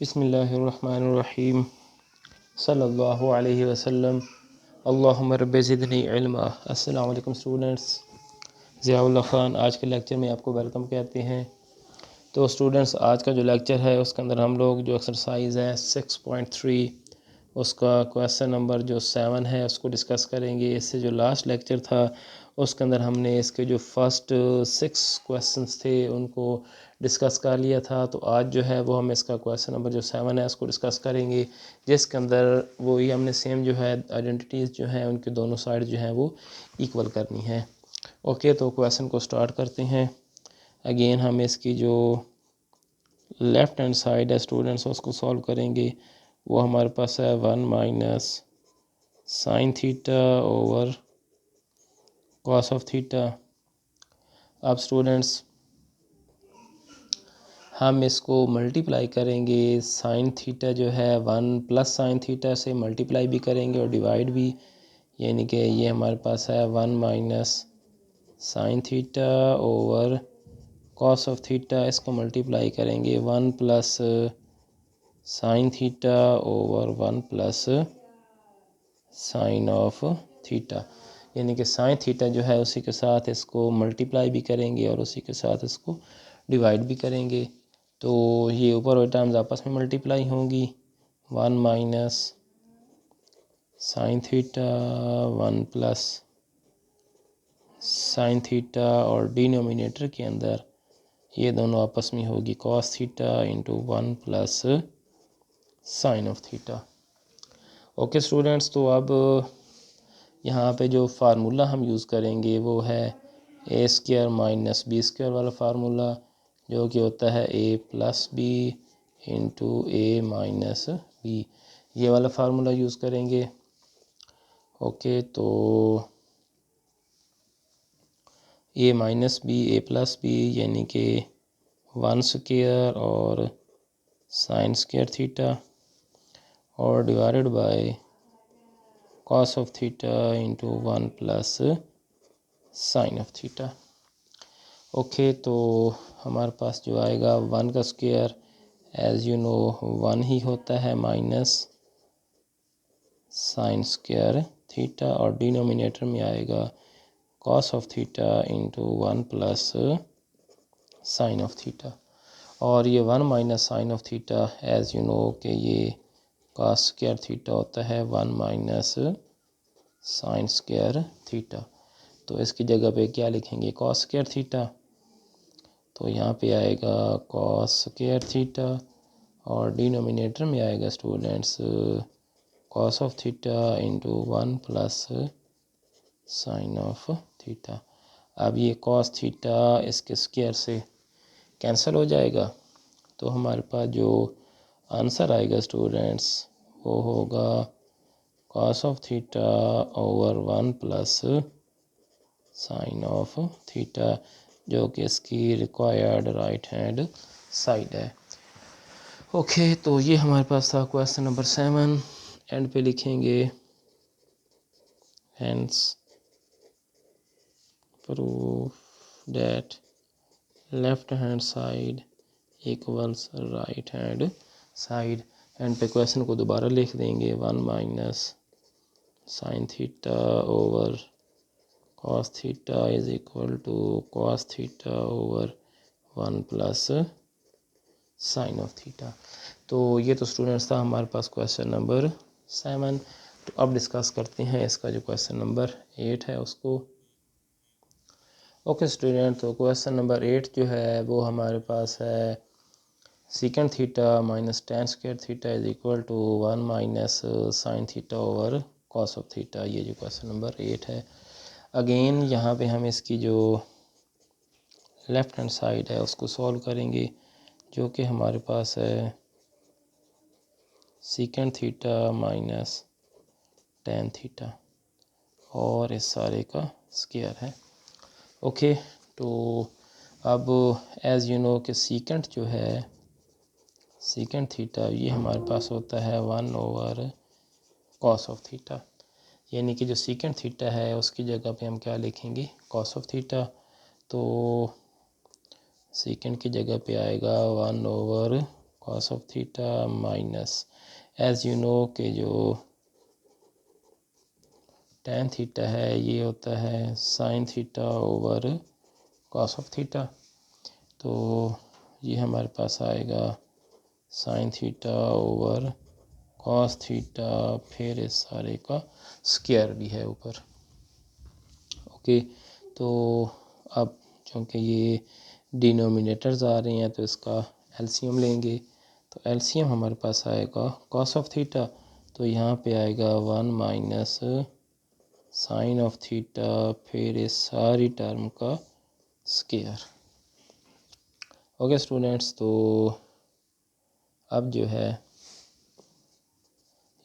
बिस्मिल्लाहिर्रहमानिर्रहीम सल्लल्लाहु अलैहि वसल्लम अल्लाहुम्मा रब्बि ज़िदनी इल्मा। अस्सलाम वालेकुम स्टूडेंट्स, ज़ियाउल्लाह ख़ान आज के लेक्चर में आपको वेलकम कहते हैं। तो स्टूडेंट्स, आज का जो लेक्चर है उसके अंदर हम लोग जो एक्सरसाइज है 6.3 उसका क्वेश्चन नंबर जो 7 है उसको डिस्कस करेंगे। इससे जो लास्ट लेक्चर था उसके अंदर हमने इसके जो फर्स्ट 6 क्वेश्चंस थे उनको डिस्कस कर लिया था। तो आज जो है वो हम इसका क्वेश्चन नंबर जो 7 है उसको डिस्कस करेंगे, जिसके अंदर वो ही हमने सेम जो है आइडेंटिटीज़ जो हैं उनके दोनों साइड जो हैं वो इक्वल करनी है। ओके, तो क्वेश्चन को स्टार्ट करते हैं। अगेन हम इसकी जो लेफ़्ट हैंड साइड है स्टूडेंट्स उसको सॉल्व करेंगे। वो हमारे पास है 1 minus sine theta over cos of theta. अब स्टूडेंट्स हम इसको मल्टीप्लाई करेंगे। साइन थीटा जो है 1 प्लस साइन थीटा से मल्टीप्लाई भी करेंगे और डिवाइड भी, यानी कि ये हमारे पास है 1 minus sine theta over cos of theta. इसको मल्टीप्लाई करेंगे 1 plus sign theta over 1 plus sine of theta, यानी कि साइन थीटा जो है उसी के साथ इसको मल्टीप्लाई भी करेंगे और उसी के साथ इसको डिवाइड भी करेंगे। तो ये ऊपर वाले टर्म्स आपस में मल्टीप्लाई होंगी। 1 minus sine theta 1 plus sine theta और डिनोमिनेटर के अंदर ये दोनों आपस में होगी cos theta into 1 plus sine of theta. Okay students, तो अब यहाँ पे जो फार्मूला हम यूज़ करेंगे वो है ए स्क्वायर माइनस बी स्क्वायर वाला फार्मूला, जो कि होता है ए प्लस बी इंटू ए माइनस बी। ये वाला फार्मूला यूज़ करेंगे। ओके, तो ए माइनस बी ए प्लस बी यानी कि 1 स्क्वायर और साइन स्क्वायर थीटा और divided by cos of theta into 1 plus sine of theta. Okay, तो हमारे पास जो आएगा 1 का स्क्वायर एज यू नो 1 ही होता है माइनस साइन स्क्वायर थीटा और डिनोमिनेटर में आएगा cos of theta into 1 plus sine of theta. और ये 1 minus sine of theta as you know कि ये कॉस स्क्वायर थीटा होता है 1 माइनस साइन स्क्वायर थीटा। तो इसकी जगह पे क्या लिखेंगे, कॉस स्क्वायर थीटा। तो यहाँ पे आएगा कॉस स्क्वायर थीटा और डिनोमिनेटर में आएगा students cos of theta into 1 plus sine of theta. अब ये कॉस थीटा इसके स्क्वायर से कैंसिल हो जाएगा, तो हमारे पास जो आंसर आएगा स्टूडेंट्स वो होगा cos of theta over 1 plus sine of theta, जो कि इसकी रिक्वायर्ड राइट हैंड साइड है। ओके, तो ये हमारे पास था क्वेश्चन नंबर 7। एंड पे लिखेंगे hence proof that left hand side equals right hand side. End पे क्वेश्चन को दोबारा लिख देंगे 1 minus sine theta over cos theta is equal to cos theta over 1 plus sine of theta. तो ये तो स्टूडेंट्स था हमारे पास क्वेश्चन नंबर 7। तो अब डिस्कस करते हैं इसका जो क्वेश्चन नंबर 8 है उसको। ओके स्टूडेंट, तो क्वेश्चन नंबर 8 जो है वो हमारे पास है secant theta minus tan square theta is equal to 1 minus sine theta over cos of theta. ये जो क्वेश्चन नंबर 8 है। अगेन यहाँ पे हम इसकी जो लेफ़्ट हैंड साइड है उसको सॉल्व करेंगे, जो कि हमारे पास है secant theta minus tan theta और इस सारे का स्क्वायर है। ओके, तो अब एज़ यू नो कि सीकेंड जो है सीकेंड थीटा ये हमारे पास होता है 1 ओवर कॉस ऑफ थीटा, यानी कि जो सीकेंड थीटा है उसकी जगह पे हम क्या लिखेंगे, कॉस ऑफ थीटा। तो सीकेंड की जगह पे आएगा 1 over cos of theta minus as you know कि जो tan थीटा है ये होता है sine theta over cos of theta. तो ये हमारे पास आएगा sine theta over cos theta, फिर इस सारे का स्क्वायर भी है ऊपर। ओके, तो अब चूँकि ये डिनोमिनेटर्स आ रहे हैं तो इसका एलसीएम लेंगे। तो एलसीएम हमारे पास आएगा कॉस ऑफ थीटा, तो यहाँ पे आएगा 1 माइनस साइन ऑफ थीटा, फिर इस सारी टर्म का स्क्वायर। ओके स्टूडेंट्स, तो अब जो है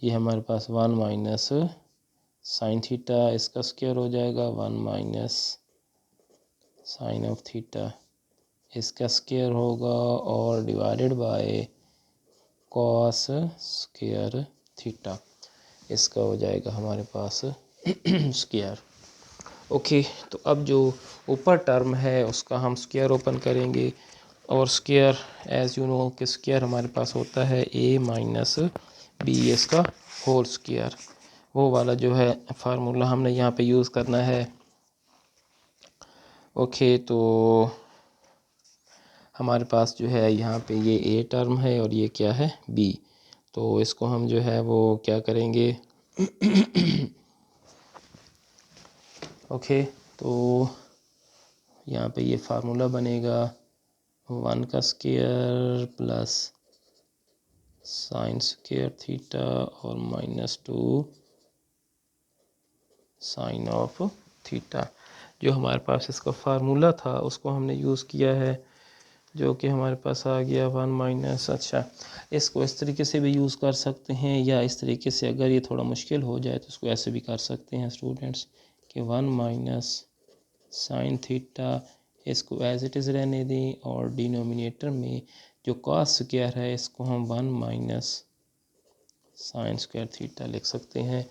ये हमारे पास 1 माइनस साइन थीटा, इसका स्क्वायर हो जाएगा 1 माइनस साइन ऑफ थीटा, इसका स्क्वायर होगा और divided by cos square theta, इसका हो जाएगा हमारे पास स्क्वायर। ओके, तो अब जो ऊपर टर्म है उसका हम स्क्वायर ओपन करेंगे और स्क्वायर एज यू नो कि स्क्वायर हमारे पास होता है a माइनस बी, इसका होल स्क्वायर। वो वाला जो है फार्मूला हमने यहाँ पे यूज़ करना है। ओके, तो हमारे पास जो है यहाँ पे ये a टर्म है और ये क्या है b, तो इसको हम जो है वो क्या करेंगे ओके, तो यहाँ पे ये फार्मूला बनेगा 1 का square plus sign square theta और -2 साइन ऑफ थीटा। जो हमारे पास इसका फार्मूला था उसको हमने यूज़ किया है, जो कि हमारे पास आ गया 1 माइनस। अच्छा, इसको इस तरीके से भी यूज़ कर सकते हैं या इस तरीके से, अगर ये थोड़ा मुश्किल हो जाए तो इसको ऐसे भी कर सकते हैं स्टूडेंट्स कि 1 माइनस साइन थीटा, इसको एज इट इज़ रहने दें और डिनोमिनेटर में जो कॉस स्क्वायर है इसको हम 1 माइनस साइन स्क्वायर थीटा लिख सकते हैं।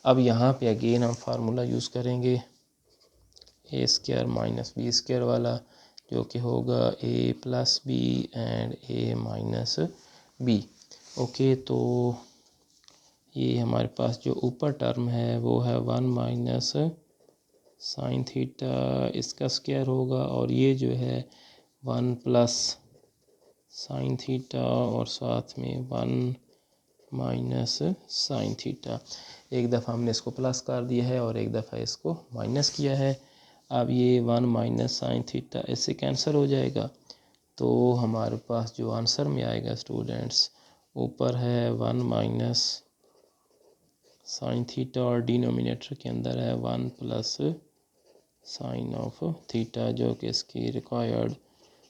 अब यहाँ पे अगेन हम फार्मूला यूज़ करेंगे A square minus B square वाला, जो कि होगा a plus B and a minus B. Okay, तो ये हमारे पास जो ऊपर टर्म है वो है 1 माइनस साइन थीटा, इसका स्क्वायर होगा और ये जो है 1 प्लस साइन थीटा और साथ में 1 माइनस साइन थीटा। एक दफ़ा हमने इसको प्लस कर दिया है और एक दफ़ा इसको माइनस किया है। अब ये 1 माइनस साइन थीटा इससे कैंसिल हो जाएगा, तो हमारे पास जो आंसर में आएगा स्टूडेंट्स, ऊपर है 1 माइनस साइन थीटा और डिनोमिनेटर के अंदर है 1 प्लस साइन ऑफ थीटा, जो कि इसकी रिक्वायर्ड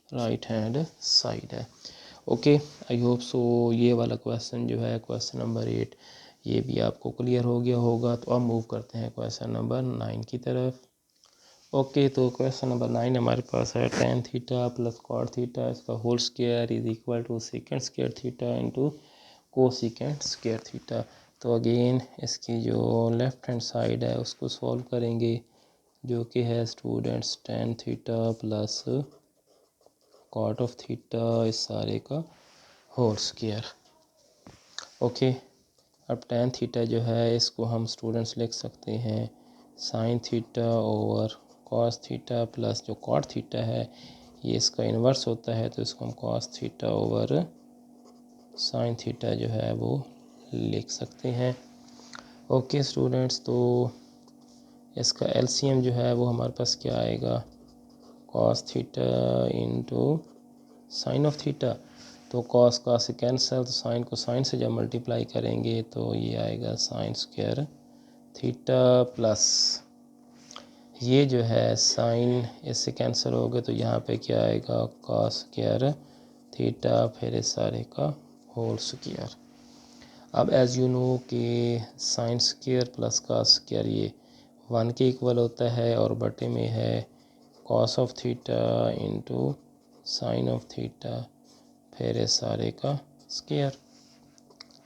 राइट हैंड साइड है। ओके, आई होप सो ये वाला क्वेश्चन जो है क्वेश्चन नंबर 8 ये भी आपको क्लियर हो गया होगा। तो अब मूव करते हैं क्वेश्चन नंबर 9 की तरफ। ओके, तो क्वेश्चन नंबर 9 हमारे पास है tan theta plus cot theta, इसका whole square is equal to secant square theta into cosecant square theta. तो अगेन इसकी जो लेफ़्ट हैंड साइड है उसको सॉल्व करेंगे, जो कि है students tan theta plus cot of theta, इस सारे का होल स्क्वायर। ओके, अब tan थीटा जो है इसको हम स्टूडेंट्स लिख सकते हैं sine theta over cos theta plus जो कॉट थीटा है ये इसका इन्वर्स होता है, तो इसको हम cos theta over sine theta जो है वो लिख सकते हैं। ओके स्टूडेंट्स, तो इसका एलसीएम जो है वो हमारे पास क्या आएगा, cos theta into sine of theta. तो कॉस का से कैंसिल, तो साइन को साइन से जब मल्टीप्लाई करेंगे तो ये आएगा साइन स्क्वायर थीटा प्लस ये जो है साइन इससे कैंसिल हो गए, तो यहाँ पे क्या आएगा कॉस स्क्वायर थीटा, फिर इस सारे का होल स्क्वायर। अब एज यू नो कि sine square plus cos square ये 1 के इक्वल होता है और बटे में है cos of theta into sine of theta, फिर इस सारे का स्क्वायर।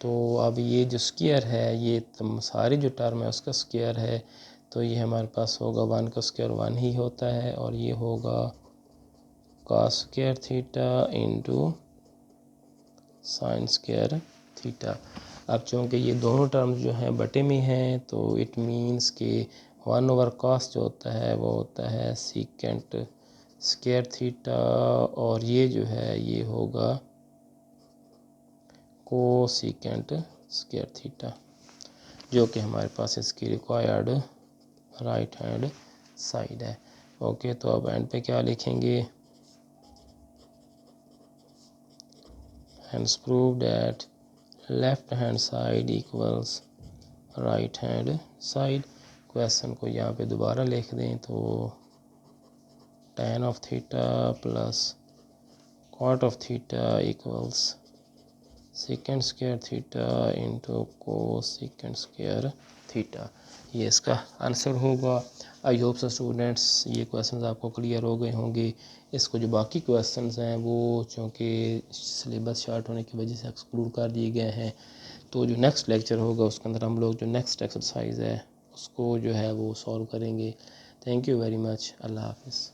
तो अब ये जो स्क्वायर है ये सारी जो टर्म है उसका स्क्वायर है, तो ये हमारे पास होगा 1 का स्क्वायर 1 ही होता है और ये होगा cos square theta into sine square theta. अब चूँकि ये दोनों टर्म्स जो हैं बटे में हैं तो इट मीन्स कि 1/cos जो होता है वो होता है सीकेंट स्क्वायर थीटा, और ये जो है ये होगा कोसीकेंट स्क्वायर थीटा, जो कि हमारे पास इसकी रिक्वायर्ड राइट हैंड साइड है। ओके, तो अब एंड पे क्या लिखेंगे, hands prove that left hand side equals right hand side. Question को यहाँ पे दोबारा लिख दें तो tan of theta plus cot of theta equals secant square theta into cosecant square theta. ये इसका आंसर होगा। आई होप सो स्टूडेंट्स ये क्वेश्चंस आपको क्लियर हो गए होंगे। इसको जो बाकी क्वेश्चंस हैं वो चूँकि सिलेबस शार्ट होने की वजह से एक्सक्लूड कर दिए गए हैं, तो जो नेक्स्ट लेक्चर होगा उसके अंदर हम लोग जो नेक्स्ट एक्सरसाइज है उसको जो है वो सॉल्व करेंगे। Thank you very much. अल्लाह हाफिज़।